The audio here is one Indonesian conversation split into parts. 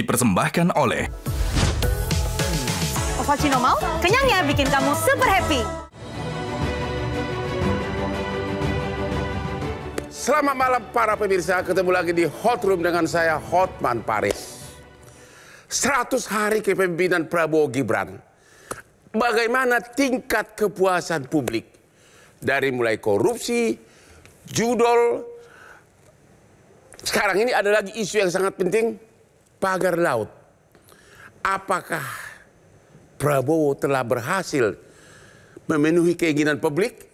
dipersembahkan oleh Ovaltino mau? Kenyangnya bikin kamu super happy. Selamat malam para pemirsa, ketemu lagi di Hot Room dengan saya Hotman Paris. 100 hari kepemimpinan Prabowo Gibran. Bagaimana tingkat kepuasan publik? Dari mulai korupsi, judol, sekarang ini ada lagi isu yang sangat penting, pagar laut. Apakah Prabowo telah berhasil memenuhi keinginan publik?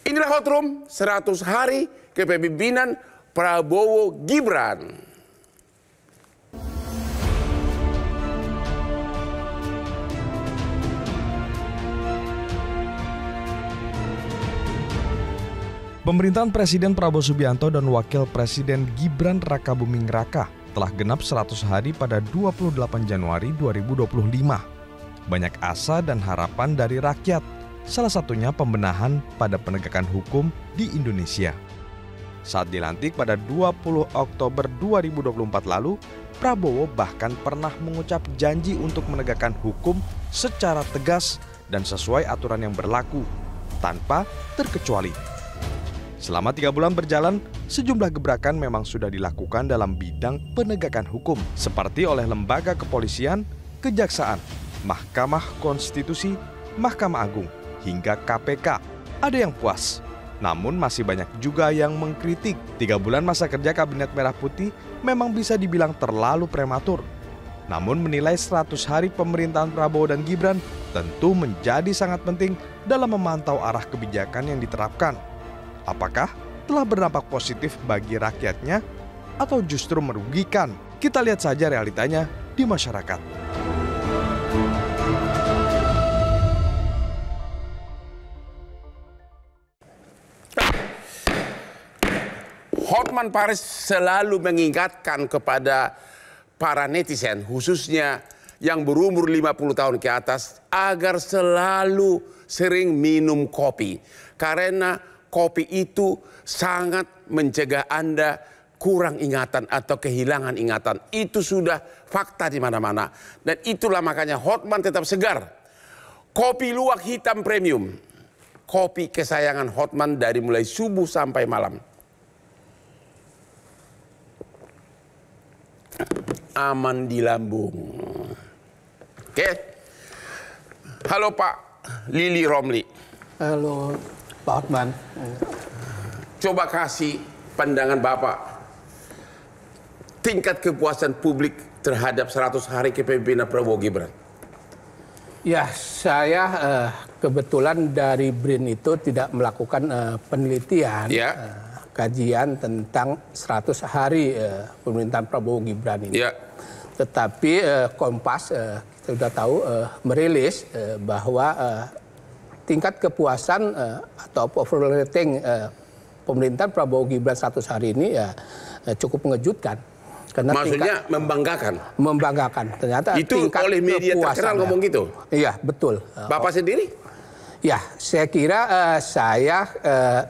Inilah Hot Room 100 hari kepemimpinan Prabowo Gibran. Pemerintahan Presiden Prabowo Subianto dan Wakil Presiden Gibran Rakabuming Raka telah genap 100 hari pada 28 Januari 2025. Banyak asa dan harapan dari rakyat, salah satunya pembenahan pada penegakan hukum di Indonesia. Saat dilantik pada 20 Oktober 2024 lalu, Prabowo bahkan pernah mengucap janji untuk menegakkan hukum secara tegas dan sesuai aturan yang berlaku, tanpa terkecuali. Selama 3 bulan berjalan, sejumlah gebrakan memang sudah dilakukan dalam bidang penegakan hukum, seperti oleh lembaga kepolisian, kejaksaan, Mahkamah Konstitusi, Mahkamah Agung, hingga KPK. Ada yang puas, namun masih banyak juga yang mengkritik. 3 bulan masa kerja Kabinet Merah Putih memang bisa dibilang terlalu prematur. Namun menilai 100 hari pemerintahan Prabowo dan Gibran tentu menjadi sangat penting dalam memantau arah kebijakan yang diterapkan. Apakah telah berdampak positif bagi rakyatnya atau justru merugikan? Kita lihat saja realitanya di masyarakat. Hotman Paris selalu mengingatkan kepada para netizen, khususnya yang berumur 50 tahun ke atas, agar selalu sering minum kopi. Karena kopi itu sangat mencegah Anda kurang ingatan atau kehilangan ingatan. Itu sudah fakta di mana-mana. Dan itulah makanya Hotman tetap segar. Kopi luwak hitam premium. Kopi kesayangan Hotman dari mulai subuh sampai malam. Aman di lambung. Oke. Halo Pak Lili Romli. Halo Pak Hotman. Coba kasih pandangan Bapak. Tingkat kepuasan publik terhadap 100 hari kepemimpinan Prabowo Gibran. Ya, saya kebetulan dari BRIN itu tidak melakukan penelitian. Ya. Kajian tentang 100 hari pemerintahan Prabowo Gibran ini. Ya. Tetapi Kompas kita sudah tahu merilis bahwa tingkat kepuasan atau approval rating pemerintahan Prabowo Gibran 100 hari ini ya cukup mengejutkan. Karena maksudnya membanggakan. Membanggakan. Ternyata itu tingkat oleh media terkenal ngomong gitu. Iya, betul. Bapak sendiri? Ya, saya kira saya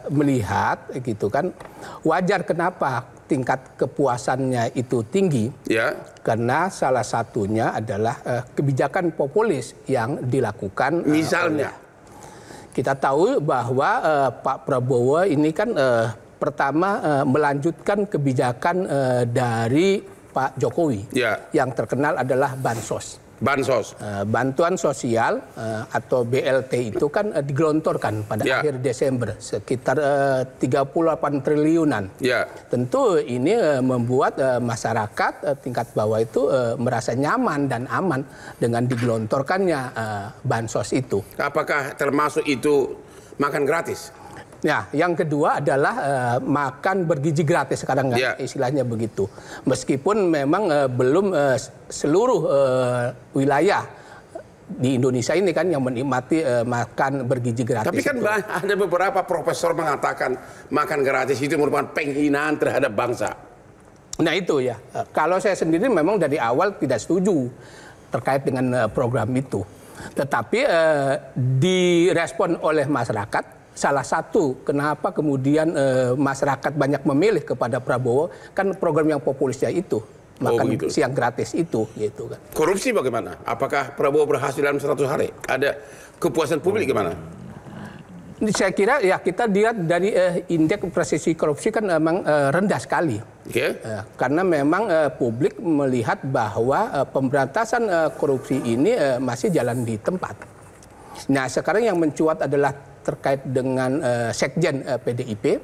melihat gitu kan wajar kenapa tingkat kepuasannya itu tinggi. Ya. Karena salah satunya adalah kebijakan populis yang dilakukan. Misalnya, kita tahu bahwa Pak Prabowo ini kan pertama melanjutkan kebijakan dari Pak Jokowi. Ya. Yang terkenal adalah bansos. Bansos. Bantuan sosial atau BLT itu kan digelontorkan pada akhir Desember sekitar 38 triliunan. Ya. Tentu ini membuat masyarakat tingkat bawah itu merasa nyaman dan aman dengan digelontorkannya bansos itu. Apakah termasuk itu makan gratis? Nah, yang kedua adalah makan bergizi gratis sekarang istilahnya begitu. Meskipun memang belum seluruh wilayah di Indonesia ini kan yang menikmati makan bergizi gratis. Tapi kan ada beberapa profesor mengatakan makan gratis itu merupakan penghinaan terhadap bangsa. Nah itu ya. Kalau saya sendiri memang dari awal tidak setuju terkait dengan program itu. Tetapi direspon oleh masyarakat. Salah satu kenapa kemudian masyarakat banyak memilih kepada Prabowo kan program yang populisnya itu. makan siang gratis itu, gitu kan. Korupsi bagaimana? Apakah Prabowo berhasil dalam 100 hari? Ada kepuasan publik gimana? Saya kira ya kita lihat dari indeks persepsi korupsi kan memang rendah sekali. Karena memang publik melihat bahwa pemberantasan korupsi ini masih jalan di tempat. Nah, sekarang yang mencuat adalah terkait dengan sekjen PDIP,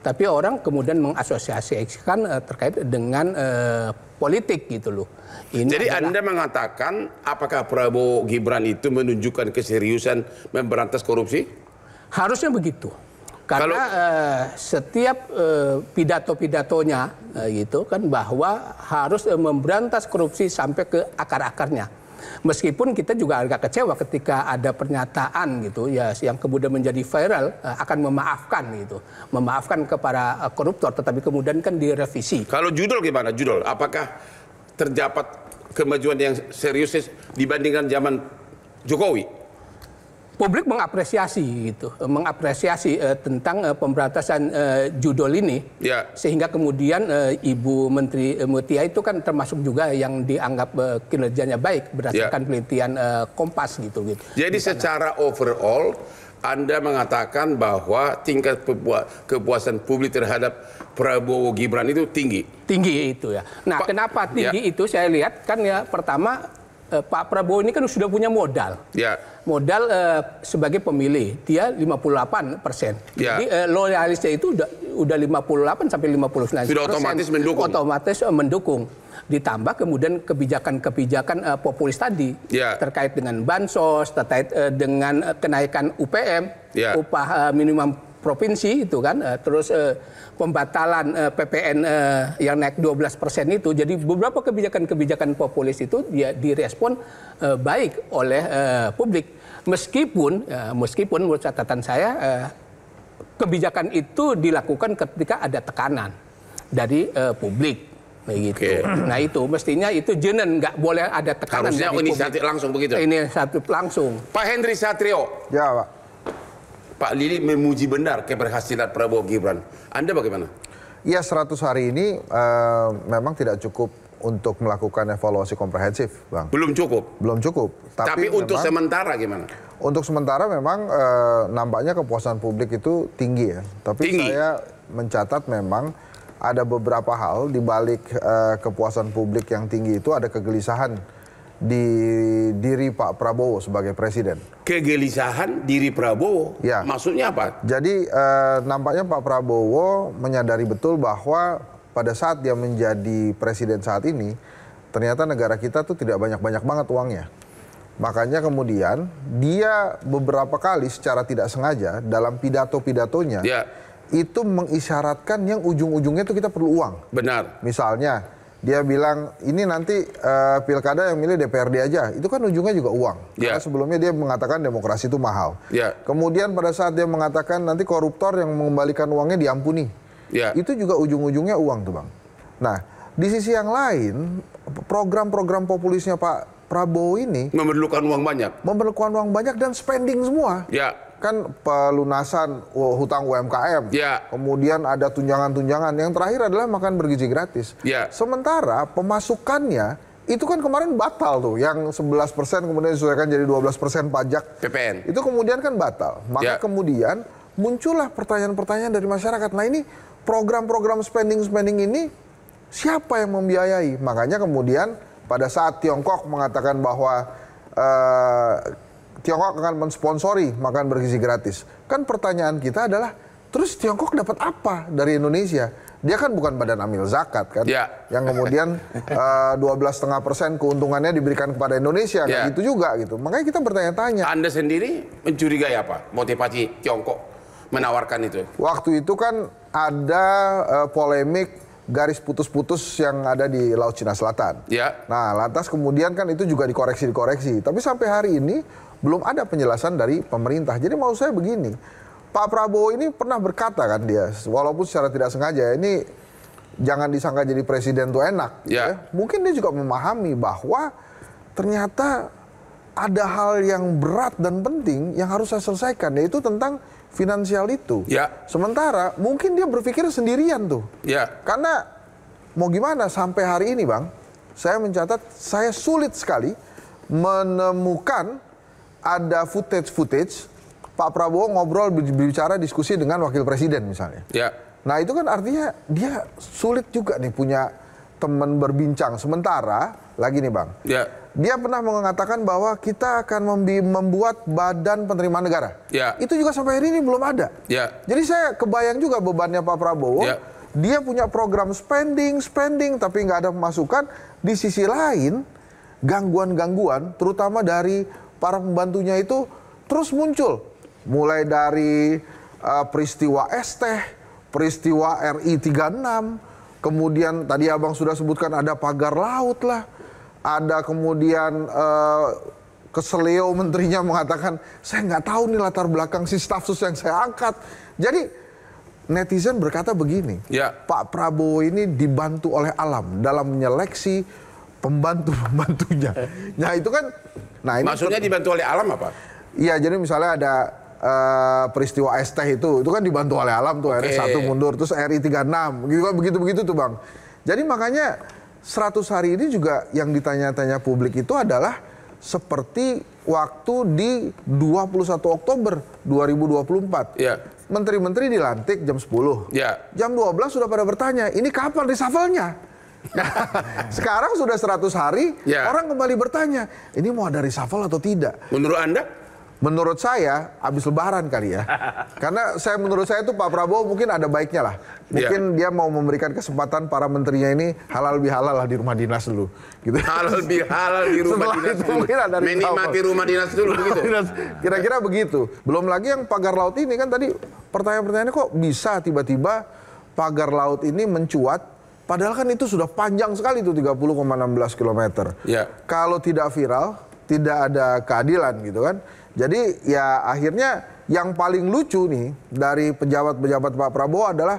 tapi orang kemudian mengasosiasikan terkait dengan politik gitu loh. Jadi Anda mengatakan apakah Prabowo Gibran itu menunjukkan keseriusan memberantas korupsi? Harusnya begitu. Karena setiap pidato-pidatonya gitu kan bahwa harus memberantas korupsi sampai ke akar-akarnya. Meskipun kita juga agak kecewa ketika ada pernyataan gitu ya yang kemudian menjadi viral akan memaafkan gitu, memaafkan kepada koruptor, tetapi kemudian kan direvisi. Kalau judul gimana? Judul apakah terdapat kemajuan yang serius dibandingkan zaman Jokowi? Publik mengapresiasi gitu, mengapresiasi tentang pemberantasan judul ini, sehingga kemudian Ibu Menteri Mutia itu kan termasuk juga yang dianggap kinerjanya baik berdasarkan penelitian Kompas gitu. Jadi secara overall Anda mengatakan bahwa tingkat kepuasan publik terhadap Prabowo Gibran itu tinggi. Tinggi itu ya. Nah, kenapa tinggi itu saya lihat kan ya pertama Pak Prabowo ini kan sudah punya modal. Modal sebagai pemilih dia 58%. Jadi loyalisnya itu udah 58 sampai 59%. Sudah otomatis mendukung. Otomatis mendukung. Ditambah kemudian kebijakan-kebijakan populis tadi terkait dengan bansos, terkait dengan kenaikan UPM, upah minimum provinsi itu kan, terus pembatalan PPN yang naik 12% itu. Jadi beberapa kebijakan-kebijakan populis itu dia direspon baik oleh publik. Meskipun menurut catatan saya kebijakan itu dilakukan ketika ada tekanan dari publik. Begitu. Nah itu mestinya itu jenen nggak boleh ada tekanan. Harusnya inisiatif langsung begitu. Inisiatif langsung. Pak Henry Satrio. Ya Pak. Pak Lili memuji benar keberhasilan Prabowo Gibran. Anda bagaimana? Ya 100 hari ini memang tidak cukup untuk melakukan evaluasi komprehensif, Bang. Belum cukup? Belum cukup. Tapi untuk sementara gimana? Untuk sementara memang nampaknya kepuasan publik itu tinggi ya. Tapi saya mencatat memang ada beberapa hal di balik kepuasan publik yang tinggi itu ada kegelisahan di diri Pak Prabowo sebagai presiden. Kegelisahan diri Prabowo? Ya. Maksudnya apa? Jadi nampaknya Pak Prabowo menyadari betul bahwa pada saat dia menjadi presiden saat ini, ternyata negara kita tuh tidak banyak-banyak banget uangnya. Makanya kemudian dia beberapa kali secara tidak sengaja dalam pidato-pidatonya itu mengisyaratkan yang ujung-ujungnya itu kita perlu uang. Benar. Misalnya dia bilang ini nanti pilkada yang milih DPRD aja, itu kan ujungnya juga uang. Karena sebelumnya dia mengatakan demokrasi itu mahal. Kemudian pada saat dia mengatakan nanti koruptor yang mengembalikan uangnya diampuni, itu juga ujung-ujungnya uang tuh Bang. Nah di sisi yang lain program-program populisnya Pak Prabowo ini memerlukan uang banyak. Memerlukan uang banyak dan spending semua. Kan pelunasan hutang UMKM, kemudian ada tunjangan-tunjangan, yang terakhir adalah makan bergizi gratis. Sementara pemasukannya itu kan kemarin batal tuh, yang 11% kemudian disesuaikan jadi 12% pajak PPN. Itu kemudian kan batal. Maka kemudian muncullah pertanyaan-pertanyaan dari masyarakat. Nah ini program-program spending ini siapa yang membiayai? Makanya kemudian pada saat Tiongkok mengatakan bahwa Tiongkok akan mensponsori makan bergizi gratis. Kan pertanyaan kita adalah, terus Tiongkok dapat apa dari Indonesia? Dia kan bukan badan amil zakat kan? Yang kemudian 12,5% keuntungannya diberikan kepada Indonesia. Kayak gitu juga gitu. Makanya kita bertanya-tanya. Anda sendiri mencurigai apa motivasi Tiongkok menawarkan itu? Waktu itu kan ada polemik garis putus-putus yang ada di Laut Cina Selatan. Nah, lantas kemudian kan itu juga dikoreksi. Tapi sampai hari ini belum ada penjelasan dari pemerintah. Jadi mau saya begini, Pak Prabowo ini pernah berkata kan dia, walaupun secara tidak sengaja, ini jangan disangka jadi presiden tuh enak. Mungkin dia juga memahami bahwa ternyata ada hal yang berat dan penting yang harus saya selesaikan, yaitu tentang finansial itu. Sementara mungkin dia berpikir sendirian tuh. Karena mau gimana sampai hari ini Bang, saya mencatat saya sulit sekali menemukan ada footage Pak Prabowo ngobrol berbicara diskusi dengan wakil presiden misalnya. Ya. Nah itu kan artinya dia sulit juga nih punya teman berbincang. Sementara lagi nih Bang, ya. Dia pernah mengatakan bahwa kita akan membuat badan penerimaan negara. Ya. Itu juga sampai hari ini belum ada. Ya. Jadi saya kebayang juga bebannya Pak Prabowo. Ya. Dia punya program spending, tapi nggak ada pemasukan. Di sisi lain, gangguan-gangguan, terutama dari para pembantunya itu terus muncul. Mulai dari peristiwa Esteh, peristiwa RI 36, kemudian tadi Abang sudah sebutkan ada pagar laut lah, ada kemudian Keseleo menterinya mengatakan, saya nggak tahu nih latar belakang si staf sus yang saya angkat. Jadi netizen berkata begini, ya. Pak Prabowo ini dibantu oleh alam dalam menyeleksi pembantu-pembantunya. Nah itu kan, nah ini maksudnya dibantu oleh alam apa? Iya, jadi misalnya ada peristiwa Esteh itu kan dibantu oleh alam tuh, RI 1 mundur, terus RI 36, begitu tuh Bang. Jadi makanya 100 hari ini juga yang ditanya-tanya publik itu adalah seperti waktu di 21 Oktober 2024. Ya. Menteri-menteri dilantik jam 10. Ya. Jam 12 sudah pada bertanya, ini kapan reshuffle-nya? Sekarang sudah 100 hari, ya. Orang kembali bertanya, ini mau ada reshuffle atau tidak? Menurut Anda? Menurut saya, habis lebaran kali ya. Karena menurut saya tuh Pak Prabowo mungkin ada baiknya lah. Mungkin dia mau memberikan kesempatan para menterinya ini halal bihalal lah di rumah dinas dulu. Gitu. Halal bihalal di rumah dinas dulu. Menikmati rumah dinas dulu begitu. Kira-kira begitu. Belum lagi yang pagar laut ini kan tadi pertanyaan-pertanyaannya kok bisa tiba-tiba pagar laut ini mencuat. Padahal kan itu sudah panjang sekali tuh 30,16 km. Ya. Kalau tidak viral, tidak ada keadilan gitu kan. Jadi ya akhirnya yang paling lucu nih dari pejabat-pejabat Pak Prabowo adalah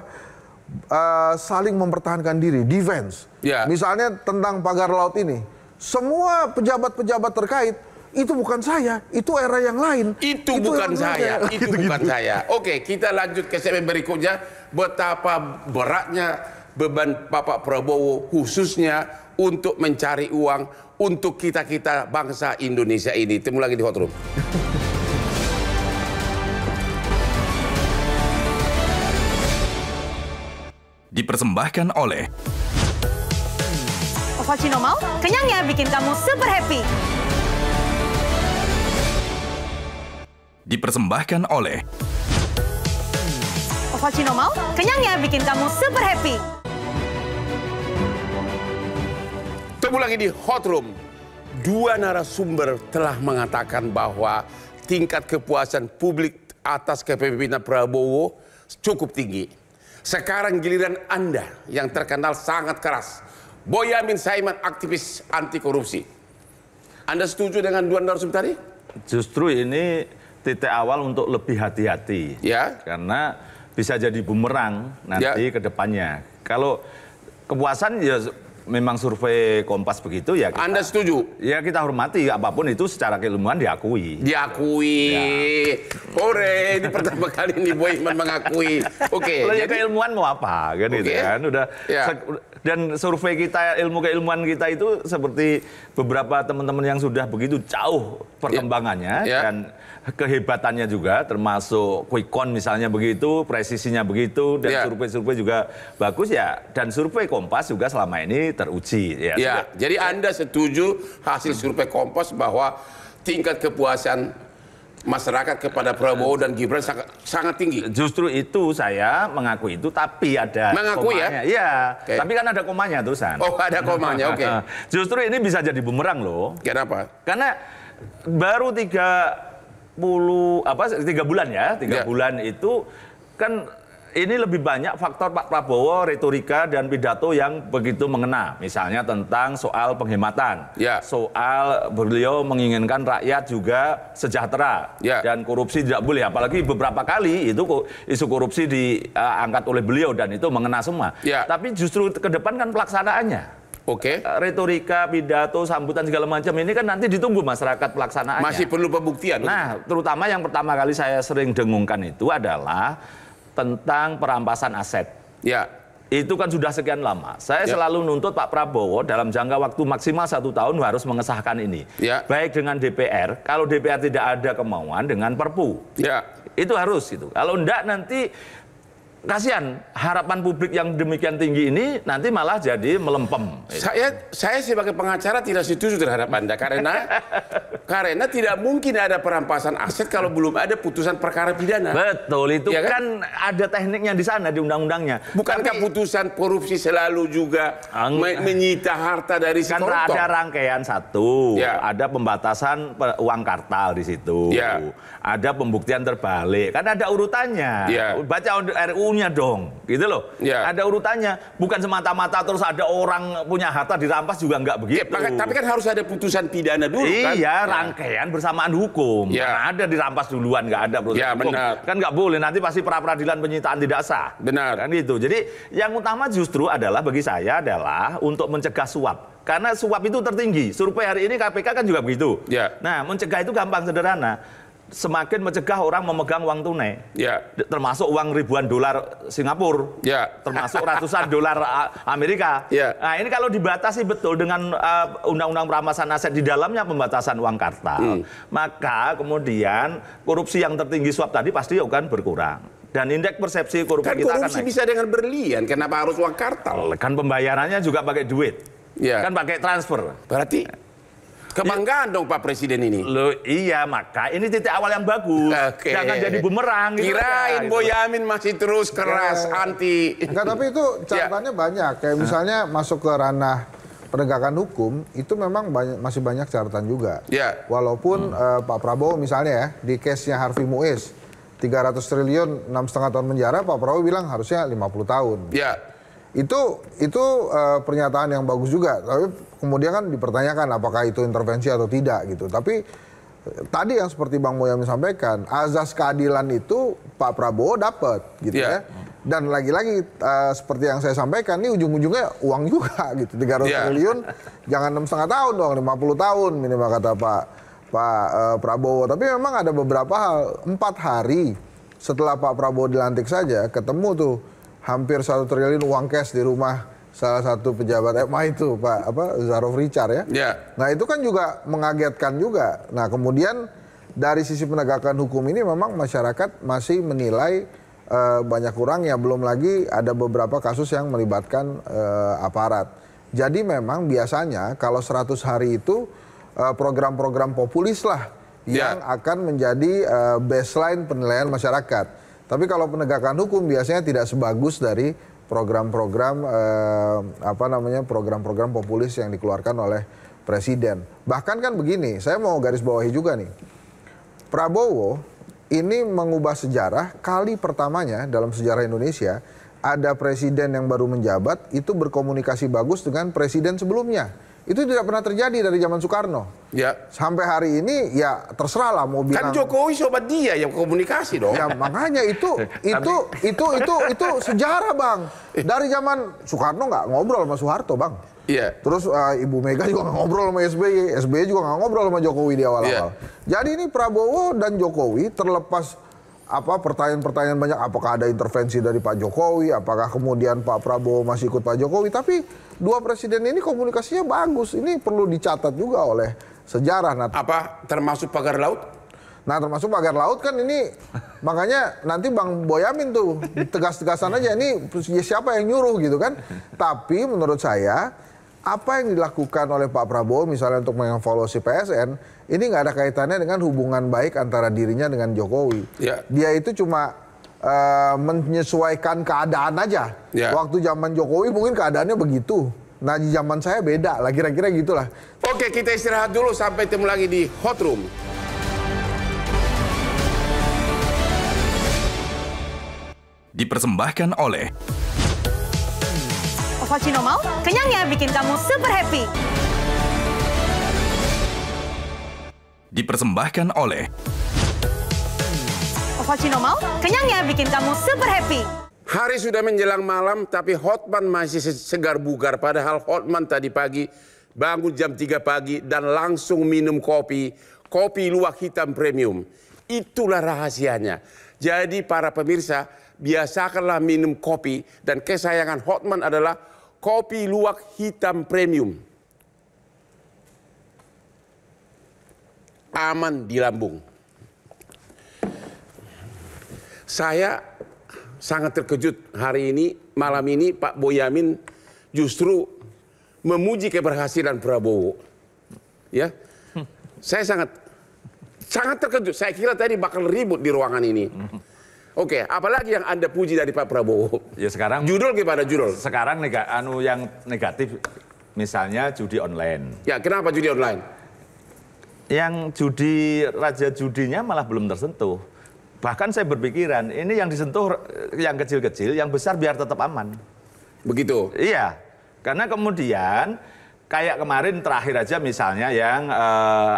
saling mempertahankan diri, defense. Ya. Misalnya tentang pagar laut ini, semua pejabat-pejabat terkait, itu bukan saya, itu era yang lain. Itu bukan saya, itu bukan saya. Oke, kita lanjut ke segmen berikutnya. Betapa beratnya beban Bapak Prabowo khususnya untuk mencari uang untuk kita-kita bangsa Indonesia ini. Temu lagi di Hot Room. Dipersembahkan oleh Ovaltino Mall, kenyangnya bikin kamu super happy. Dipersembahkan oleh Ovaltino Mall, kenyangnya bikin kamu super happy. Ketemu lagi di Hot Room. Dua narasumber telah mengatakan bahwa tingkat kepuasan publik atas kepemimpinan Prabowo cukup tinggi. Sekarang giliran Anda yang terkenal sangat keras. Boyamin Saiman, aktivis anti korupsi. Anda setuju dengan dua narasumber tadi? Justru ini titik awal untuk lebih hati-hati. Ya. Karena bisa jadi bumerang nanti ke depannya. Kalau kepuasan ya memang survei Kompas begitu ya. Anda setuju? Ya kita hormati, apapun itu secara keilmuan diakui. Diakui. Ya. Hore, ini pertama kali nih Boyamin mengakui. Oke. Jadi keilmuan mau apa kan gitu kan. Udah ya. Dan survei kita, ilmu keilmuan kita itu seperti beberapa teman-teman yang sudah begitu jauh perkembangannya dan kehebatannya juga, termasuk quick count misalnya begitu, presisinya begitu, dan survei-survei juga bagus ya. Dan survei Kompas juga selama ini teruji. Ya. Jadi Anda setuju hasil survei Kompas bahwa tingkat kepuasan masyarakat kepada Prabowo dan Gibran sangat tinggi. Justru itu saya mengaku itu, tapi ada mengakui komanya. Iya, tapi kan ada komanya tulisan. Oh, ada komanya, oke. Justru ini bisa jadi bumerang loh. Kenapa? Karena baru 3 bulan ya, 3 bulan itu kan ini lebih banyak faktor Pak Prabowo, retorika dan pidato yang begitu mengena. Misalnya tentang soal penghematan, soal beliau menginginkan rakyat juga sejahtera, dan korupsi tidak boleh. Apalagi beberapa kali itu isu korupsi diangkat oleh beliau dan itu mengena semua. Tapi justru ke depan kan pelaksanaannya. Retorika, pidato, sambutan segala macam ini kan nanti ditunggu masyarakat pelaksanaannya. Masih perlu pembuktian. Nah, terutama yang pertama kali saya sering dengungkan itu adalah tentang perampasan aset. Itu kan sudah sekian lama. Saya selalu nuntut Pak Prabowo dalam jangka waktu maksimal 1 tahun harus mengesahkan ini. Baik dengan DPR, kalau DPR tidak ada kemauan dengan Perpu. Itu harus itu. Kalau enggak nanti kasihan harapan publik yang demikian tinggi ini nanti malah jadi melempem. Saya sebagai pengacara tidak setuju terhadap Anda karena tidak mungkin ada perampasan aset kalau belum ada putusan perkara pidana. Betul, itu kan ada tekniknya di sana di undang-undangnya. Bukankah putusan korupsi selalu juga menyita harta dari si koruptor? Kan ada rangkaian satu, ada pembatasan uang kartal di situ, ada pembuktian terbalik, kan ada urutannya. Baca RU-nya dong, gitu loh. Ada urutannya, bukan semata-mata terus ada orang punya harta dirampas juga nggak begitu. Tapi kan harus ada putusan pidana dulu kan? Iya, rangkaian bersamaan hukum. Mana ada dirampas duluan, nggak ada proses hukum. Benar. Kan nggak boleh, nanti pasti pra-peradilan penyitaan tidak sah. Benar. Kan gitu. Jadi yang utama justru adalah bagi saya adalah untuk mencegah suap. Karena suap itu tertinggi. Survei hari ini KPK kan juga begitu. Nah, mencegah itu gampang, sederhana. Semakin mencegah orang memegang uang tunai, termasuk uang ribuan dolar Singapura, termasuk ratusan dolar Amerika. Nah ini kalau dibatasi betul dengan undang-undang perampasan aset di dalamnya pembatasan uang kartal, maka kemudian korupsi yang tertinggi suap tadi pasti akan berkurang. Dan indeks persepsi korupsi kita akan naik. Korupsi bisa dengan berlian, kenapa harus uang kartal? Kan pembayarannya juga pakai duit, kan pakai transfer. Berarti kebanggaan dong Pak Presiden ini. Loh, iya, maka ini titik awal yang bagus. Jangan jadi bumerang. Gitu Kirain Boyamin masih terus keras anti. Enggak, tapi itu catatannya banyak. Kayak misalnya masuk ke ranah penegakan hukum, itu memang masih banyak catatan juga. Walaupun Pak Prabowo misalnya ya, di case-nya Harvey Muiz, 300 triliun, 6,5 tahun penjara, Pak Prabowo bilang harusnya 50 tahun. Itu pernyataan yang bagus juga, tapi kemudian kan dipertanyakan apakah itu intervensi atau tidak gitu. Tapi tadi yang seperti Bang Boyamin sampaikan, azas keadilan itu Pak Prabowo dapat gitu ya. Dan lagi-lagi seperti yang saya sampaikan, ini ujung-ujungnya uang juga gitu. 300 triliun, jangan 6,5 tahun dong, 50 tahun minimal kata Pak Prabowo. Tapi memang ada beberapa hal, 4 hari setelah Pak Prabowo dilantik saja ketemu tuh hampir 1 triliun uang cash di rumah salah satu pejabat MA itu Pak Zarov Richard ya. Nah itu kan juga mengagetkan juga. Nah kemudian dari sisi penegakan hukum ini memang masyarakat masih menilai banyak kurangnya. Belum lagi ada beberapa kasus yang melibatkan aparat. Jadi memang biasanya kalau 100 hari itu program-program populis lah yang akan menjadi baseline penilaian masyarakat. Tapi kalau penegakan hukum biasanya tidak sebagus dari program-program program-program populis yang dikeluarkan oleh presiden. Bahkan kan begini, saya mau garis bawahi juga nih. Prabowo ini mengubah sejarah, kali pertamanya dalam sejarah Indonesia ada presiden yang baru menjabat itu berkomunikasi bagus dengan presiden sebelumnya. Itu tidak pernah terjadi dari zaman Soekarno. Sampai hari ini ya terserah lah mau bilang. Kan Jokowi sobat dia yang komunikasi dong. Ya makanya itu sejarah Bang. Dari zaman Soekarno nggak ngobrol sama Soeharto Bang. Terus Ibu Mega juga nggak ngobrol sama SBY juga nggak ngobrol sama Jokowi di awal-awal. Jadi ini Prabowo dan Jokowi terlepas pertanyaan-pertanyaan banyak, apakah ada intervensi dari Pak Jokowi, apakah kemudian Pak Prabowo masih ikut Pak Jokowi, tapi dua presiden ini komunikasinya bagus. Ini perlu dicatat juga oleh sejarah. Termasuk pagar laut? Nah termasuk pagar laut kan ini, makanya nanti Bang Boyamin tuh tegas-tegasan aja, ini siapa yang nyuruh gitu kan. Tapi menurut saya, apa yang dilakukan oleh Pak Prabowo misalnya untuk mengevaluasi PSN, ini nggak ada kaitannya dengan hubungan baik antara dirinya dengan Jokowi. Dia itu cuma menyesuaikan keadaan aja. Waktu zaman Jokowi mungkin keadaannya begitu. Nah di zaman saya beda lah, kira-kira gitulah. Oke, kita istirahat dulu, sampai ketemu lagi di Hot Room. Dipersembahkan oleh Ovaltino Mau, kenyangnya bikin kamu super happy. Dipersembahkan oleh Ovaltino Mau, kenyangnya bikin kamu super happy. Hari sudah menjelang malam, tapi Hotman masih segar bugar. Padahal Hotman tadi pagi bangun jam 3 pagi dan langsung minum kopi luwak hitam premium. Itulah rahasianya. Jadi para pemirsa, biasakanlah minum kopi. Dan kesayangan Hotman adalah kopi luwak hitam premium. Aman di lambung. Saya sangat terkejut hari ini, malam ini Pak Boyamin justru memuji keberhasilan Prabowo. Ya, saya sangat terkejut. Saya kira tadi bakal ribut di ruangan ini. Oke, apalagi yang Anda puji dari Pak Prabowo? Ya sekarang judul kepada judul. Sekarang yang negatif misalnya judi online. Ya, kenapa judi online? Yang raja judinya malah belum tersentuh. Bahkan saya berpikiran ini yang disentuh yang kecil-kecil, yang besar biar tetap aman. Begitu? Iya, karena kemudian kayak kemarin terakhir aja misalnya yang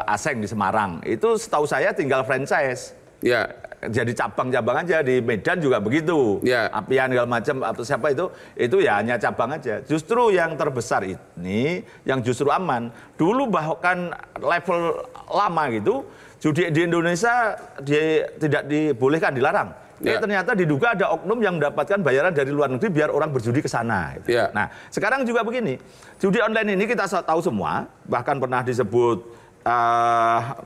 Aseng di Semarang, itu setahu saya tinggal franchise. Ya. Jadi cabang-cabang aja, di Medan juga begitu. Ya. Apian segala macam atau siapa itu ya hanya cabang aja. Justru yang terbesar ini yang justru aman. Dulu bahkan level lama gitu, judi di Indonesia tidak dibolehkan, dilarang. Ya. Ternyata diduga ada oknum yang mendapatkan bayaran dari luar negeri biar orang berjudi ke sana. Gitu. Ya. Nah, sekarang juga begini. Judi online ini kita tahu semua, bahkan pernah disebut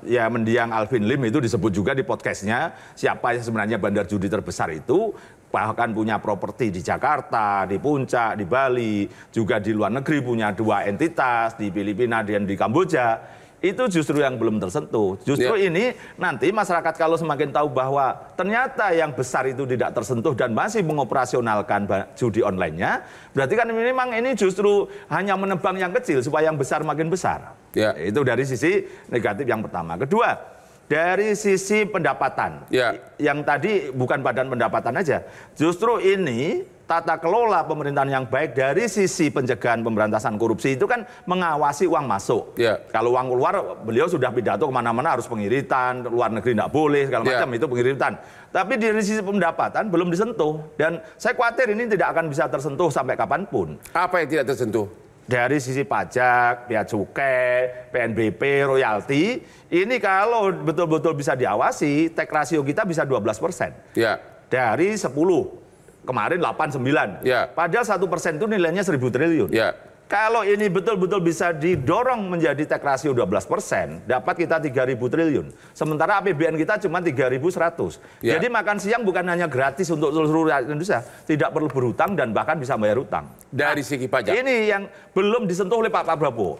ya mendiang Alvin Lim itu disebut juga di podcastnya siapa yang sebenarnya bandar judi terbesar itu, bahkan punya properti di Jakarta, di Puncak, di Bali, juga di luar negeri punya 2 entitas di Filipina dan di Kamboja. Itu justru yang belum tersentuh. Justru ini nanti masyarakat kalau semakin tahu bahwa ternyata yang besar itu tidak tersentuh dan masih mengoperasionalkan judi online-nya, berarti kan memang ini justru hanya menebang yang kecil supaya yang besar makin besar. Ya. Itu dari sisi negatif yang pertama. Kedua, dari sisi pendapatan. Ya. Yang tadi bukan badan pendapatan aja. Justru ini tata kelola pemerintahan yang baik dari sisi pencegahan pemberantasan korupsi itu kan mengawasi uang masuk. Ya. Kalau uang keluar, beliau sudah pidato kemana-mana harus pengiritan, luar negeri tidak boleh, segala macam itu pengiritan. Tapi dari sisi pendapatan belum disentuh. Dan saya khawatir ini tidak akan bisa tersentuh sampai kapanpun. Apa yang tidak tersentuh? Dari sisi pajak, bea cukai, PNBP, royalti, ini kalau betul-betul bisa diawasi, tax ratio kita bisa 12%. Ya. Dari 10. Kemarin 8,9. Ya. Padahal 1% itu nilainya 1.000 triliun. Ya. Kalau ini betul-betul bisa didorong menjadi tax ratio 12%, dapat kita 3.000 triliun. Sementara APBN kita cuma 3.100. Ya. Jadi makan siang bukan hanya gratis untuk seluruh rakyat Indonesia, tidak perlu berhutang dan bahkan bisa bayar hutang. Dari segi pajak. Ini yang belum disentuh oleh Pak Prabowo.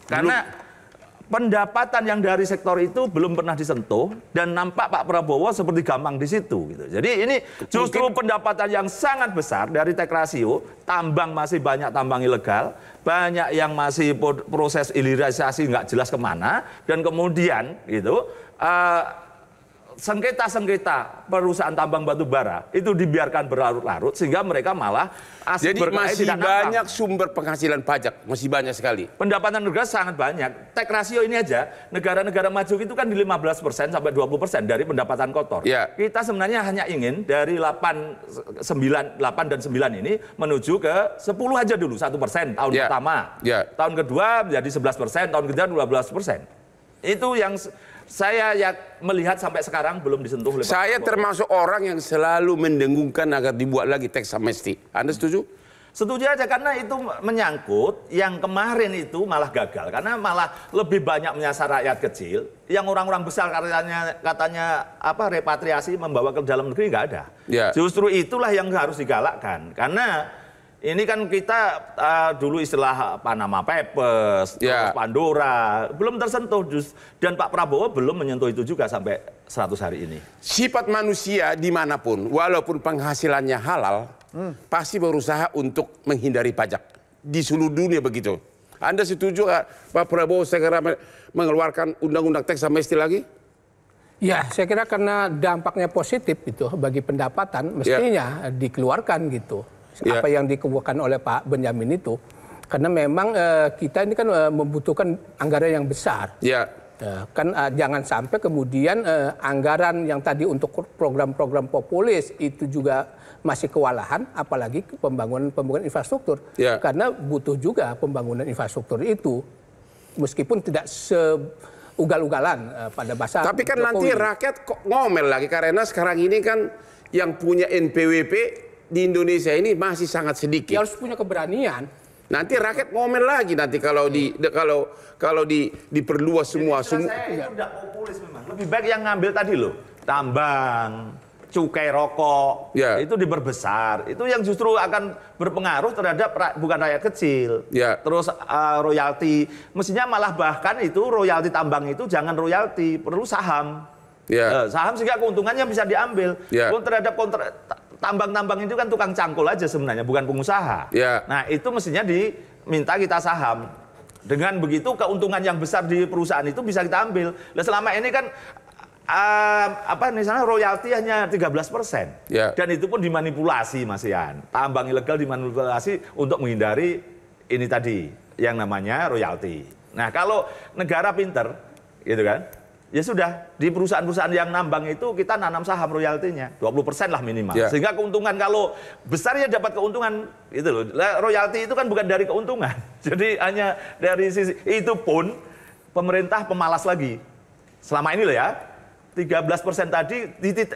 Karena pendapatan yang dari sektor itu belum pernah disentuh dan nampak Pak Prabowo seperti gampang di situ gitu. Jadi ini justru pendapatan yang sangat besar dari tax ratio, tambang masih banyak tambang ilegal, banyak yang masih proses hilirisasi nggak jelas kemana, dan kemudian gitu sengketa-sengketa perusahaan tambang batu bara itu dibiarkan berlarut-larut sehingga mereka malah asik jadi masih tidak banyak sumber penghasilan pajak, masih banyak sekali. Pendapatan negara sangat banyak. Tax ratio ini aja, negara-negara maju itu kan di 15% sampai 20% dari pendapatan kotor. Ya. Kita sebenarnya hanya ingin dari 8 dan 9 ini menuju ke 10 aja dulu, 1% tahun pertama. Ya. Tahun kedua menjadi 11%, tahun ketiga 12%. Itu yang saya melihat sampai sekarang belum disentuh oleh Pak Saya Prabowo. termasuk orang yang selalu mendengungkan agar dibuat lagi teks amnesti. Anda setuju? Setuju aja, karena itu menyangkut yang kemarin itu malah gagal. Karena malah lebih banyak menyasar rakyat kecil. Yang orang-orang besar katanya repatriasi membawa ke dalam negeri nggak ada. Ya. Justru itulah yang harus digalakkan. Karena ini kan kita dulu istilah Panama Papers, terus Pandora, belum tersentuh. Dan Pak Prabowo belum menyentuh itu juga sampai 100 hari ini. Sifat manusia dimanapun, walaupun penghasilannya halal, pasti berusaha untuk menghindari pajak. Di seluruh dunia begitu. Anda setuju Pak Prabowo segera mengeluarkan undang-undang teks amnesti lagi? Ya, saya kira karena dampaknya positif itu bagi pendapatan, mestinya dikeluarkan gitu. Apa yang dikemukakan oleh Pak Benyamin itu, karena memang kita ini kan membutuhkan anggaran yang besar. Kan jangan sampai kemudian anggaran yang tadi untuk program-program populis itu juga masih kewalahan, apalagi pembangunan infrastruktur. Karena butuh juga pembangunan infrastruktur itu, meskipun tidak ugal-ugalan pada bahasa Tapi kan Jokowi. nanti rakyat kok ngomel lagi karena sekarang ini kan yang punya NPWP di Indonesia ini masih sangat sedikit. Ya harus punya keberanian. Nanti rakyat ngomel lagi nanti kalau diperluas semua. Saya itu udah populis memang. Lebih baik yang ngambil tadi loh, tambang, cukai rokok, itu diperbesar. Itu yang justru akan berpengaruh terhadap bukan rakyat kecil. Terus royalti, mestinya malah bahkan itu royalti tambang itu jangan royalti, perlu saham. Saham sehingga keuntungannya bisa diambil. Terhadap tambang-tambang itu kan tukang cangkul aja sebenarnya, bukan pengusaha. Nah itu mestinya diminta kita saham. Dengan begitu keuntungan yang besar di perusahaan itu bisa kita ambil. Nah selama ini kan misalnya royalti hanya 13%. Dan itu pun dimanipulasi Mas Ian. Tambang ilegal dimanipulasi untuk menghindari ini tadi yang namanya royalti. Nah kalau negara pinter gitu kan, ya sudah, di perusahaan-perusahaan yang nambang itu kita nanam saham royaltinya 20% lah minimal. Sehingga keuntungan kalau besar ya dapat keuntungan itu loh. Royalti itu kan bukan dari keuntungan. Jadi hanya dari sisi itu pun pemerintah pemalas lagi. Selama ini loh ya, 13% tadi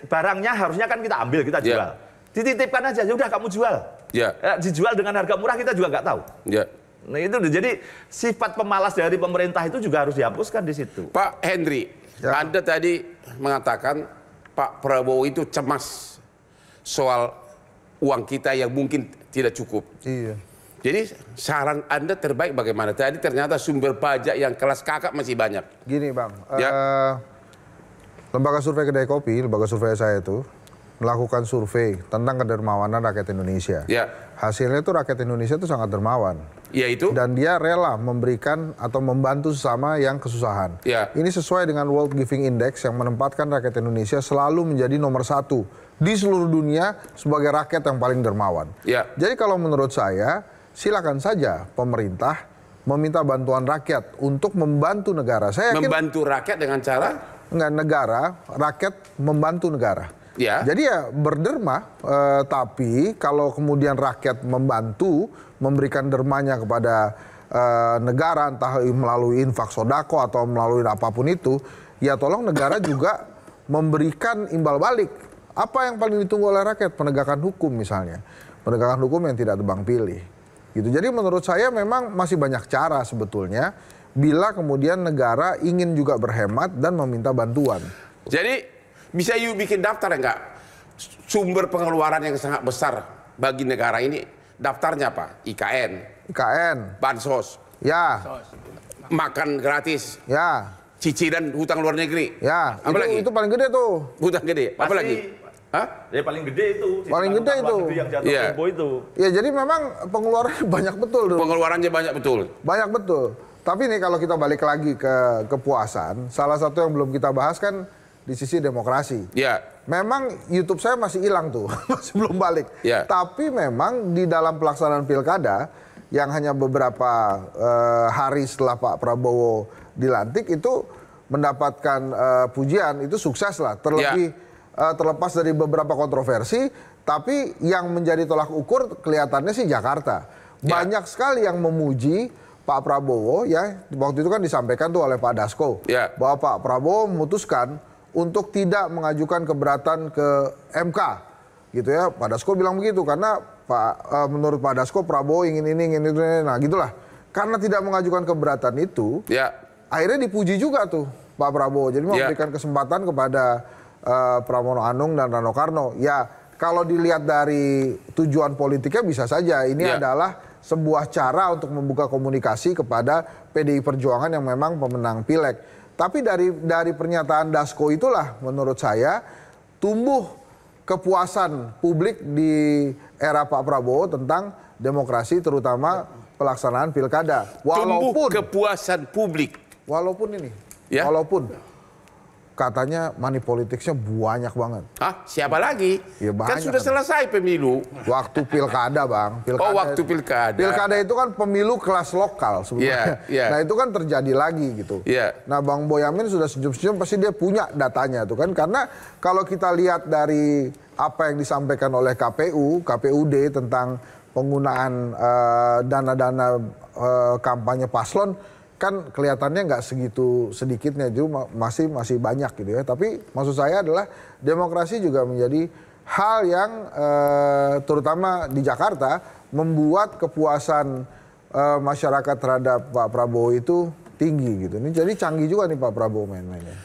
barangnya harusnya kan kita ambil, kita jual. Dititipkan aja, ya udah kamu jual. Dijual dengan harga murah kita juga nggak tahu. Nah itu jadi sifat pemalas dari pemerintah itu juga harus dihapuskan di situ. Pak Henry, Anda tadi mengatakan Pak Prabowo itu cemas soal uang kita yang mungkin tidak cukup. Jadi saran Anda terbaik bagaimana? Tadi ternyata sumber pajak yang kelas kakap masih banyak. Gini Bang, lembaga survei Kedai Kopi, lembaga survei saya itu melakukan survei tentang kedermawanan rakyat Indonesia. Hasilnya itu rakyat Indonesia itu sangat dermawan. Dan dia rela memberikan atau membantu sesama yang kesusahan. Ini sesuai dengan World Giving Index yang menempatkan rakyat Indonesia selalu menjadi nomor 1 di seluruh dunia sebagai rakyat yang paling dermawan. Jadi kalau menurut saya, silakan saja pemerintah meminta bantuan rakyat untuk membantu negara. Saya yakin membantu rakyat dengan cara? Rakyat membantu negara. Jadi ya berderma, tapi kalau kemudian rakyat membantu, memberikan dermanya kepada negara, entah melalui infak sodako atau melalui apapun itu, ya tolong negara juga memberikan imbal balik. Apa yang paling ditunggu oleh rakyat? Penegakan hukum misalnya. Penegakan hukum yang tidak tebang pilih. Gitu. Jadi menurut saya memang masih banyak cara sebetulnya bila kemudian negara ingin juga berhemat dan meminta bantuan. Jadi bisa bikin daftar enggak? Sumber pengeluaran yang sangat besar bagi negara ini daftarnya apa? IKN, bansos, makan gratis, cicilan hutang luar negeri, apalagi itu paling gede tuh. Hutang gede, apa lagi? Ya paling gede itu. Paling gede itu. Yang jatuh tempo itu. Ya jadi memang pengeluarannya banyak betul. Pengeluarannya banyak betul. Banyak betul. Tapi nih kalau kita balik lagi ke kepuasan, salah satu yang belum kita bahas kan di sisi demokrasi. Memang YouTube saya masih hilang tuh, masih belum balik. Tapi memang di dalam pelaksanaan pilkada yang hanya beberapa hari setelah Pak Prabowo dilantik itu mendapatkan pujian, itu sukses lah. Terlepas dari beberapa kontroversi, tapi yang menjadi tolak ukur kelihatannya sih Jakarta. Banyak sekali yang memuji Pak Prabowo, ya waktu itu kan disampaikan tuh oleh Pak Dasko bahwa Pak Prabowo memutuskan untuk tidak mengajukan keberatan ke MK, gitu ya. Pak Dasko bilang begitu karena menurut Pak Dasko Prabowo ingin ini, nah gitulah. Karena tidak mengajukan keberatan itu, akhirnya dipuji juga tuh Pak Prabowo. Jadi memberikan kesempatan kepada Pramono Anung dan Rano Karno. Ya kalau dilihat dari tujuan politiknya bisa saja ini adalah sebuah cara untuk membuka komunikasi kepada PDI Perjuangan yang memang pemenang pileg. Tapi dari pernyataan Dasko itulah menurut saya tumbuh kepuasan publik di era Pak Prabowo tentang demokrasi terutama pelaksanaan pilkada. Tumbuh kepuasan publik. Walaupun katanya money politicsnya banyak banget. Siapa lagi? Ya, kan sudah selesai pemilu. Waktu pilkada Bang. Waktu pilkada. Pilkada itu kan pemilu kelas lokal sebenarnya. Nah itu kan terjadi lagi gitu. Nah Bang Boyamin sudah senyum-senyum pasti dia punya datanya tuh kan. Karena kalau kita lihat dari apa yang disampaikan oleh KPUD tentang penggunaan dana-dana kampanye paslon, kan kelihatannya nggak segitu sedikitnya, juga masih banyak gitu ya. Tapi maksud saya adalah demokrasi juga menjadi hal yang terutama di Jakarta membuat kepuasan masyarakat terhadap Pak Prabowo itu tinggi gitu. Ini jadi canggih juga nih Pak Prabowo main-mainnya.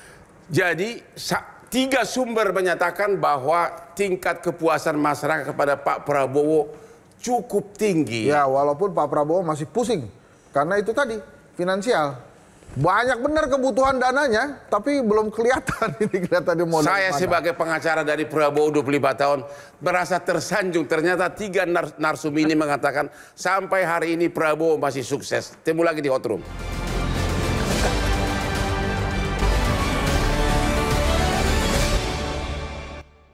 Jadi 3 sumber menyatakan bahwa tingkat kepuasan masyarakat kepada Pak Prabowo cukup tinggi. Ya, walaupun Pak Prabowo masih pusing karena itu tadi finansial. Banyak benar kebutuhan dananya, tapi belum kelihatan. Ini kelihatannya mau. Saya sebagai pengacara dari Prabowo 25 tahun merasa tersanjung. Ternyata 3 narsum ini mengatakan sampai hari ini Prabowo masih sukses. Temu lagi di Hot Room.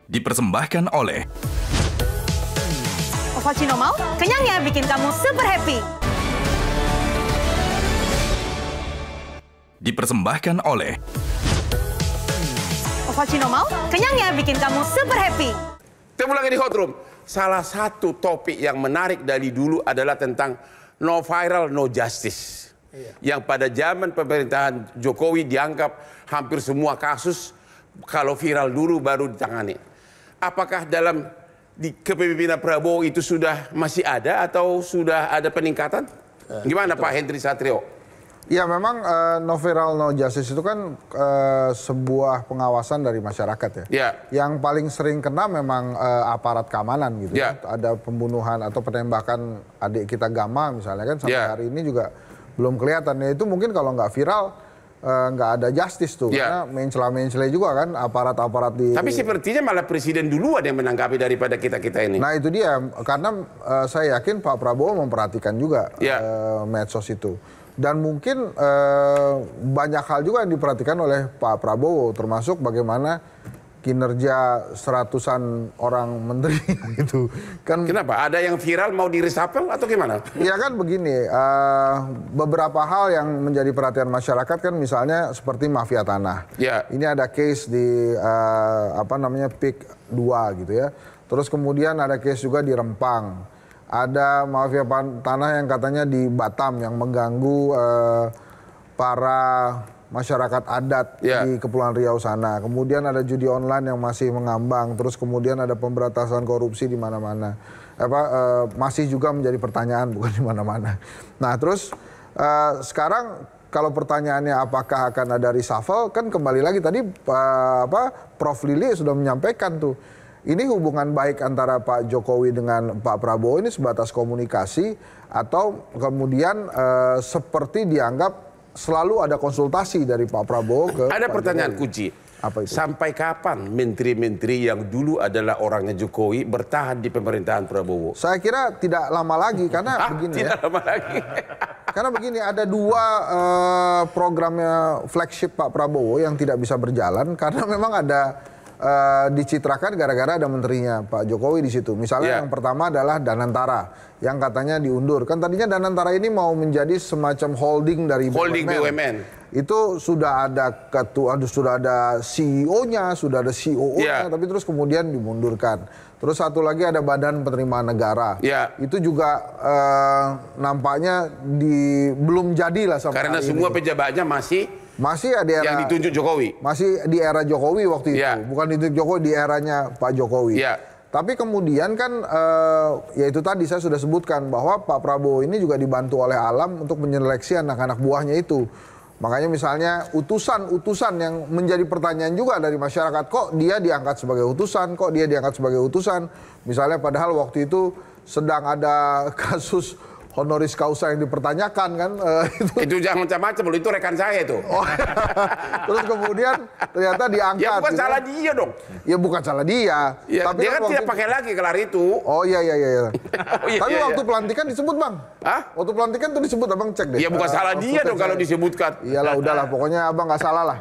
Dipersembahkan oleh Ovaltino mau, kenyangnya bikin kamu super happy. Dipersembahkan oleh Ovaltino mau, kenyangnya bikin kamu super happy. Temu lagi di Hot Room. Salah satu topik yang menarik dari dulu adalah tentang no viral, no justice. Yang pada zaman pemerintahan Jokowi dianggap hampir semua kasus kalau viral dulu baru ditangani. Apakah dalam di kepemimpinan Prabowo itu masih ada atau sudah ada peningkatan? Gimana Pak Hendri Satrio? Ya memang no viral no justice itu kan sebuah pengawasan dari masyarakat ya. Ya. Yang paling sering kena memang aparat keamanan gitu ya. Ada pembunuhan atau penembakan adik kita Gama misalnya kan sampai hari ini juga belum kelihatan. Ya itu mungkin kalau nggak viral nggak ada justice tuh. Karena mencela-mencela juga kan aparat-aparat di. Tapi sepertinya malah presiden duluan yang menanggapi daripada kita-kita ini. Nah itu dia karena saya yakin Pak Prabowo memperhatikan juga medsos itu. Dan mungkin banyak hal juga yang diperhatikan oleh Pak Prabowo, termasuk bagaimana kinerja seratusan orang menteri gitu. Kan kenapa? Ada yang viral mau di-reshuffle atau gimana? Ya kan begini, beberapa hal yang menjadi perhatian masyarakat kan misalnya seperti mafia tanah. Ini ada case di PIK 2 gitu ya. Terus kemudian ada case juga di Rempang. Ada mafia tanah yang katanya di Batam yang mengganggu para masyarakat adat di Kepulauan Riau sana. Kemudian ada judi online yang masih mengambang. Terus kemudian ada pemberantasan korupsi di mana-mana. Masih juga menjadi pertanyaan, bukan di mana-mana. Nah terus sekarang kalau pertanyaannya apakah akan ada reshuffle, kan kembali lagi tadi Prof Lili sudah menyampaikan tuh. Ini hubungan baik antara Pak Jokowi dengan Pak Prabowo ini sebatas komunikasi atau kemudian seperti dianggap selalu ada konsultasi dari Pak Prabowo ke Ada Pak pertanyaan Jokowi. kunci. Apa itu? Sampai kapan menteri-menteri yang dulu adalah orangnya Jokowi bertahan di pemerintahan Prabowo? Saya kira tidak lama lagi karena begini tidak lama lagi. Karena begini ada 2 programnya flagship Pak Prabowo yang tidak bisa berjalan karena memang ada dicitrakan gara-gara ada menterinya Pak Jokowi di situ. Misalnya yang pertama adalah Danantara yang katanya diundur. Kan tadinya Danantara ini mau menjadi semacam holding dari BUMN. Itu sudah ada ketua, sudah ada CEO-nya, sudah ada COO-nya, tapi terus kemudian dimundurkan. Terus satu lagi ada Badan Penerimaan Negara. Itu juga nampaknya belum jadilah sampai karena hari semua ini. pejabatnya masih di era yang ditunjuk Jokowi. Masih di era Jokowi waktu itu. Bukan ditunjuk Jokowi, di eranya Pak Jokowi. Tapi kemudian kan ya itu tadi saya sudah sebutkan bahwa Pak Prabowo ini juga dibantu oleh alam untuk menyeleksi anak-anak buahnya itu. Makanya misalnya utusan-utusan yang menjadi pertanyaan juga dari masyarakat, kok dia diangkat sebagai utusan, kok dia diangkat sebagai utusan. Misalnya padahal waktu itu sedang ada kasus honoris causa yang dipertanyakan kan. Itu jangan macam-macam, itu rekan saya itu. Terus kemudian ternyata diangkat. Ya bukan gitu. salah dia dong. Ya bukan salah dia. Ya, tapi dia kan tidak pakai lagi gelar itu. Oh iya. Tapi waktu iya. pelantikan disebut Bang. Waktu pelantikan tuh disebut Abang cek deh. Ya bukan salah dia dong kalau disebutkan. Iyalah udahlah, pokoknya Abang nggak salah lah.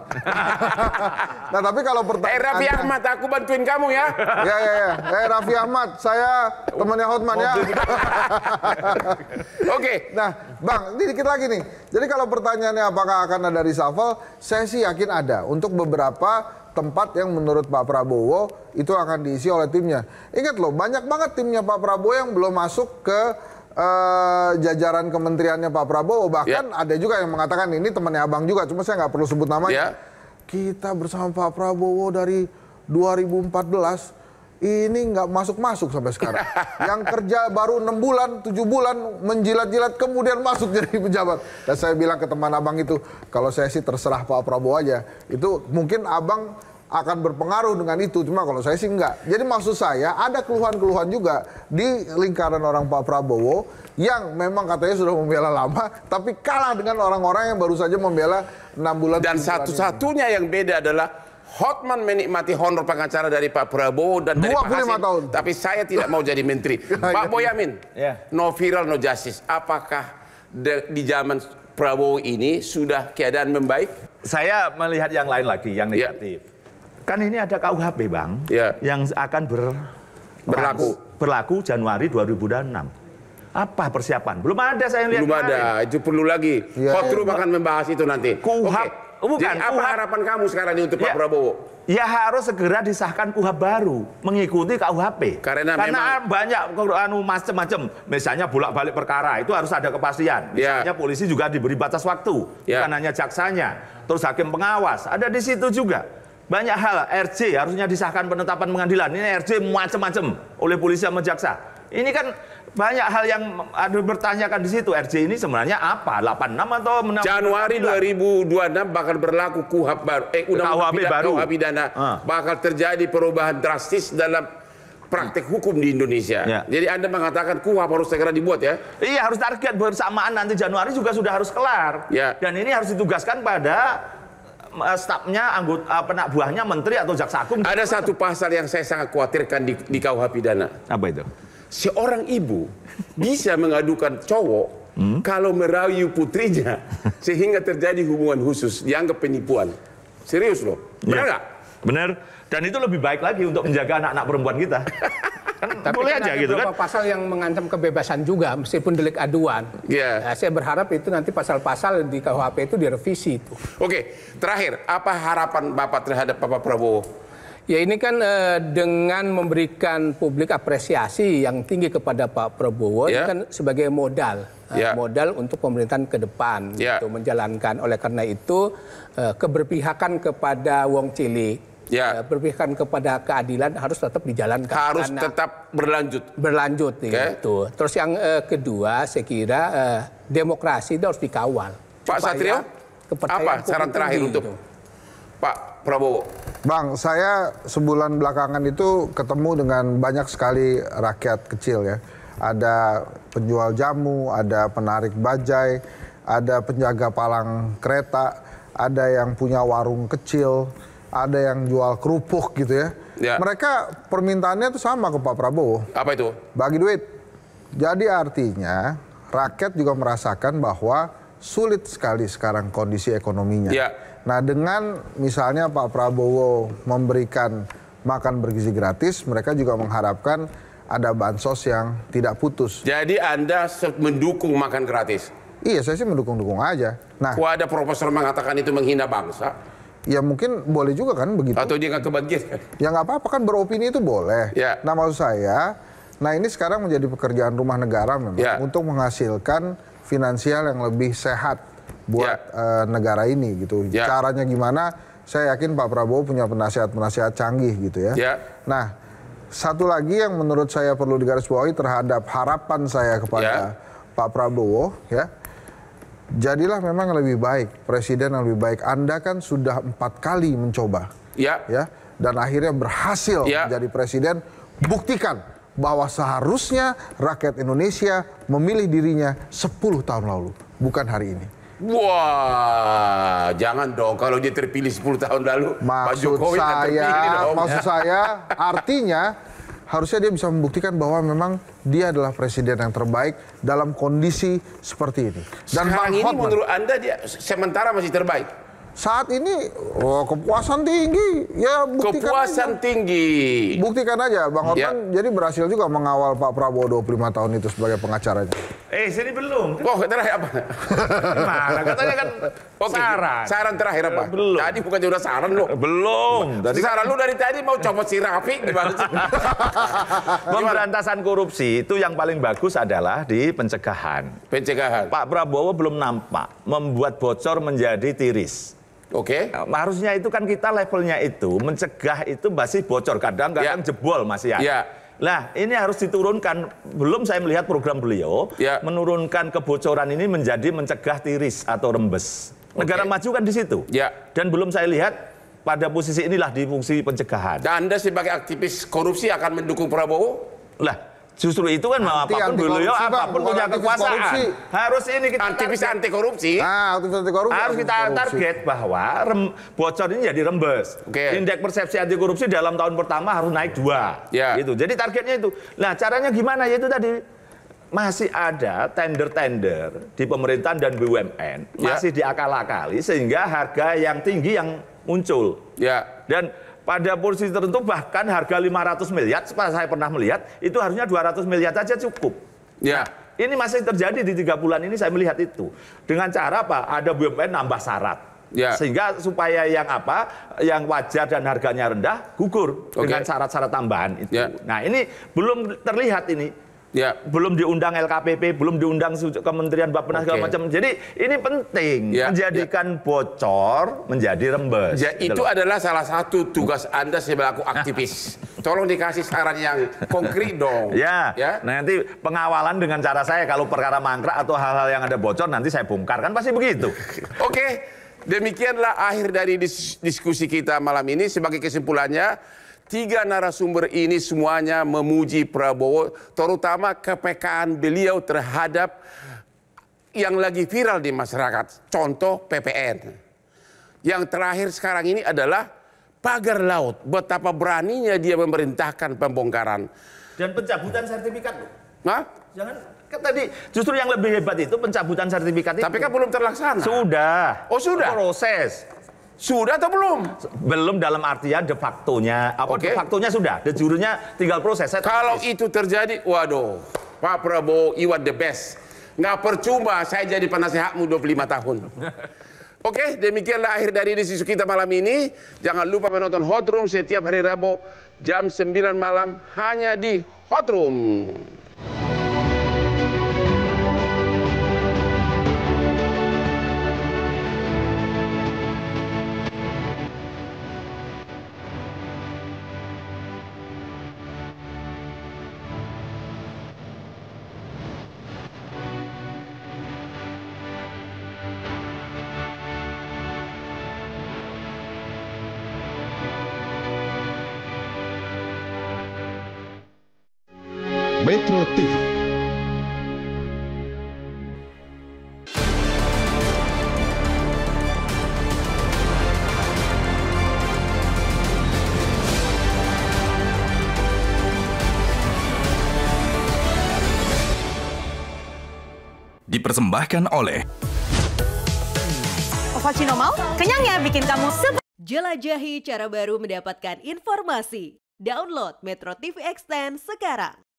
Nah tapi kalau pertanyaan. Raffi Ahmad, aku bantuin kamu ya. Ya. Raffi Ahmad, saya temannya Hotman ya. Oke. Nah, Bang, ini dikit lagi nih. Jadi kalau pertanyaannya apakah akan ada reshuffle, saya sih yakin ada. Untuk beberapa tempat yang menurut Pak Prabowo itu akan diisi oleh timnya. Ingat loh, banyak banget timnya Pak Prabowo yang belum masuk ke jajaran kementeriannya Pak Prabowo, bahkan ada juga yang mengatakan ini temannya Abang juga, cuma saya nggak perlu sebut namanya. Kita bersama Pak Prabowo dari 2014 ini nggak masuk-masuk sampai sekarang. Yang kerja baru 6 bulan, 7 bulan menjilat-jilat kemudian masuk jadi pejabat. Dan saya bilang ke teman Abang itu, kalau saya sih terserah Pak Prabowo aja. Itu mungkin Abang akan berpengaruh dengan itu, cuma kalau saya sih enggak. Jadi maksud saya ada keluhan-keluhan juga di lingkaran orang Pak Prabowo yang memang katanya sudah membela lama, tapi kalah dengan orang-orang yang baru saja membela 6 bulan. Dan satu-satunya yang beda adalah Hotman menikmati honor pengacara dari Pak Prabowo dan dari Pak Hasim, tahun. Tapi saya tidak mau jadi menteri. Pak Boyamin, no viral, no justice. Apakah di zaman Prabowo ini sudah keadaan membaik? Saya melihat yang lain lagi, yang negatif. Kan ini ada KUHP, Bang, yang akan berlaku Januari 2006. Apa persiapan? Belum ada, saya lihat. Belum ada, itu perlu lagi. Hotrum akan membahas itu nanti. KUHP. Jadi apa harapan kamu sekarang ini untuk Pak Prabowo? Ya harus segera disahkan KUHP baru, mengikuti KUHP. Karena banyak macam-macam. Misalnya bolak-balik perkara, itu harus ada kepastian. Misalnya polisi juga diberi batas waktu, bukan hanya jaksanya. Terus hakim pengawas, ada di situ juga. Banyak hal, RJ harusnya disahkan penetapan pengadilan. Ini RJ macam-macam oleh polisi sama jaksa. Ini kan banyak hal yang ada bertanyakan di situ. RJ ini sebenarnya apa? 86 atau 69? Januari 2026 bakal berlaku KUHP baru. Undang-undang pidana bakal terjadi perubahan drastis dalam praktek hukum di Indonesia. Jadi Anda mengatakan KUHP harus segera dibuat ya? Iya, harus target bersamaan nanti Januari juga sudah harus kelar. Dan ini harus ditugaskan pada stafnya, anggota penak buahnya, menteri atau jaksa agung. Ada satu pasal yang saya sangat khawatirkan di KUHP pidana. Apa itu? Seorang ibu bisa mengadukan cowok kalau merayu putrinya sehingga terjadi hubungan khusus, dianggap penipuan. Serius loh, benar nggak? Benar. Dan itu lebih baik lagi untuk menjaga anak-anak perempuan kita. Kan tapi boleh kan aja ada gitu kan. pasal yang mengancam kebebasan juga meskipun delik aduan. Nah, saya berharap itu nanti pasal-pasal di KUHP itu direvisi itu. Oke, terakhir apa harapan Bapak terhadap Bapak Prabowo? Ya ini kan dengan memberikan publik apresiasi yang tinggi kepada Pak Prabowo ini kan sebagai modal. Modal untuk pemerintahan ke depan untuk menjalankan. Oleh karena itu keberpihakan kepada wong cilik, berpihakan kepada keadilan harus tetap dijalankan. Harus tetap berlanjut. Berlanjut gitu. Terus yang kedua saya kira demokrasi itu harus dikawal. Pak Satrio, apa saran terakhir untuk Pak Prabowo? Bang, saya sebulan belakangan itu ketemu dengan banyak sekali rakyat kecil ya. Ada penjual jamu, ada penarik bajai, ada penjaga palang kereta, ada yang punya warung kecil, ada yang jual kerupuk gitu ya. Mereka permintaannya itu sama ke Pak Prabowo. Apa itu? Bagi duit. Jadi artinya rakyat juga merasakan bahwa sulit sekali sekarang kondisi ekonominya. Nah dengan misalnya Pak Prabowo memberikan makan bergizi gratis, mereka juga mengharapkan ada bansos yang tidak putus. Jadi Anda mendukung makan gratis? Iya, saya sih mendukung-dukung aja. Nah, ada profesor mengatakan itu menghina bangsa? Ya mungkin boleh juga kan begitu. Atau dia nggak kebagian? Ya nggak apa-apa kan, beropini itu boleh. Nah maksud saya, nah ini sekarang menjadi pekerjaan rumah negara memang untuk menghasilkan finansial yang lebih sehat buat negara ini gitu. Caranya gimana? Saya yakin Pak Prabowo punya penasihat-penasihat canggih gitu ya. Nah, satu lagi yang menurut saya perlu digarisbawahi terhadap harapan saya kepada Pak Prabowo ya. Jadilah memang lebih baik, presiden yang lebih baik. Anda kan sudah 4 kali mencoba. Ya. Dan akhirnya berhasil menjadi presiden. Buktikan bahwa seharusnya rakyat Indonesia memilih dirinya 10 tahun lalu, bukan hari ini. Wah, jangan dong kalau dia terpilih 10 tahun lalu. Maksud saya artinya harusnya dia bisa membuktikan bahwa memang dia adalah presiden yang terbaik dalam kondisi seperti ini. Dan sekarang ini menurut Anda dia sementara masih terbaik? Saat ini kepuasan tinggi, ya buktikan kepuasan aja. Tinggi. Buktikan aja, Bang Hotman jadi berhasil juga mengawal Pak Prabowo 25 tahun itu sebagai pengacaranya. Sini belum. Oh, terakhir apa? Gimana? Katanya kan Oke, saran. Saran terakhir apa? Belum. Tadi bukannya udah saran lo? Belum. Tadi saran lu dari tadi mau copot si Rafi gimana sih? Pemberantasan korupsi itu yang paling bagus adalah di pencegahan. Pencegahan. Pak Prabowo belum nampak membuat bocor menjadi tiris. Oke. Harusnya itu kan kita levelnya itu mencegah itu masih bocor, kadang-kadang jebol masih ada. Nah, ini harus diturunkan. Belum saya melihat program beliau menurunkan kebocoran ini menjadi mencegah tiris atau rembes. Negara maju kan di situ. Dan belum saya lihat pada posisi inilah di fungsi pencegahan. Dan Anda sebagai aktivis korupsi akan mendukung Prabowo? Lah, justru itu kan apapun beliau, apapun punya kekuasaan. Harus ini kita aktivis anti korupsi. Aktivis anti korupsi. Harus kita target bahwa bocor ini jadi rembes. Indeks persepsi anti korupsi dalam tahun pertama harus naik 2. Gitu. Jadi targetnya itu. Nah, caranya gimana? Yaitu tadi masih ada tender-tender di pemerintahan dan BUMN masih diakal-akali sehingga harga yang tinggi yang muncul. Dan pada posisi tertentu bahkan harga 500 miliar, saya pernah melihat, itu harusnya 200 miliar saja cukup. Nah, ini masih terjadi di 3 bulan ini saya melihat itu. Dengan cara apa? Ada BUMN nambah syarat. Sehingga supaya yang wajar dan harganya rendah gugur dengan syarat-syarat tambahan itu. Nah, ini belum terlihat ini. Belum diundang LKPP, belum diundang Kementerian Bappenas segala macam. Jadi ini penting menjadikan bocor menjadi rembes. Itu adalah salah satu tugas Anda sebagai aktivis. Tolong dikasih saran yang konkret dong. Nanti pengawalan dengan cara saya kalau perkara mangkrak atau hal-hal yang ada bocor nanti saya bongkar, kan pasti begitu. Oke, demikianlah akhir dari diskusi kita malam ini. Sebagai kesimpulannya, 3 narasumber ini semuanya memuji Prabowo, terutama kepekaan beliau terhadap yang lagi viral di masyarakat. Contoh PPN. Yang terakhir sekarang ini adalah pagar laut. Betapa beraninya dia memerintahkan pembongkaran. Dan pencabutan sertifikat loh. Jangan. Kan tadi justru yang lebih hebat itu pencabutan sertifikat itu. Tapi kan belum terlaksana. Sudah. Oh sudah? Proses. Sudah atau belum? Belum dalam artian de factonya. De factonya sudah, de jurnya tinggal proses. Kalau itu terjadi, waduh, Pak Prabowo, you are the best. Nggak percuma saya jadi penasehatmu 25 tahun. Oke, demikianlah akhir dari diskusi kita malam ini. Jangan lupa menonton Hot Room setiap hari Rabu jam 9 malam hanya di Hot Room. Metro TV. Dipersembahkan oleh Ovaltino mau? Kenyangnya bikin kamu Jelajahi cara baru mendapatkan informasi. Download Metro TV Extend sekarang.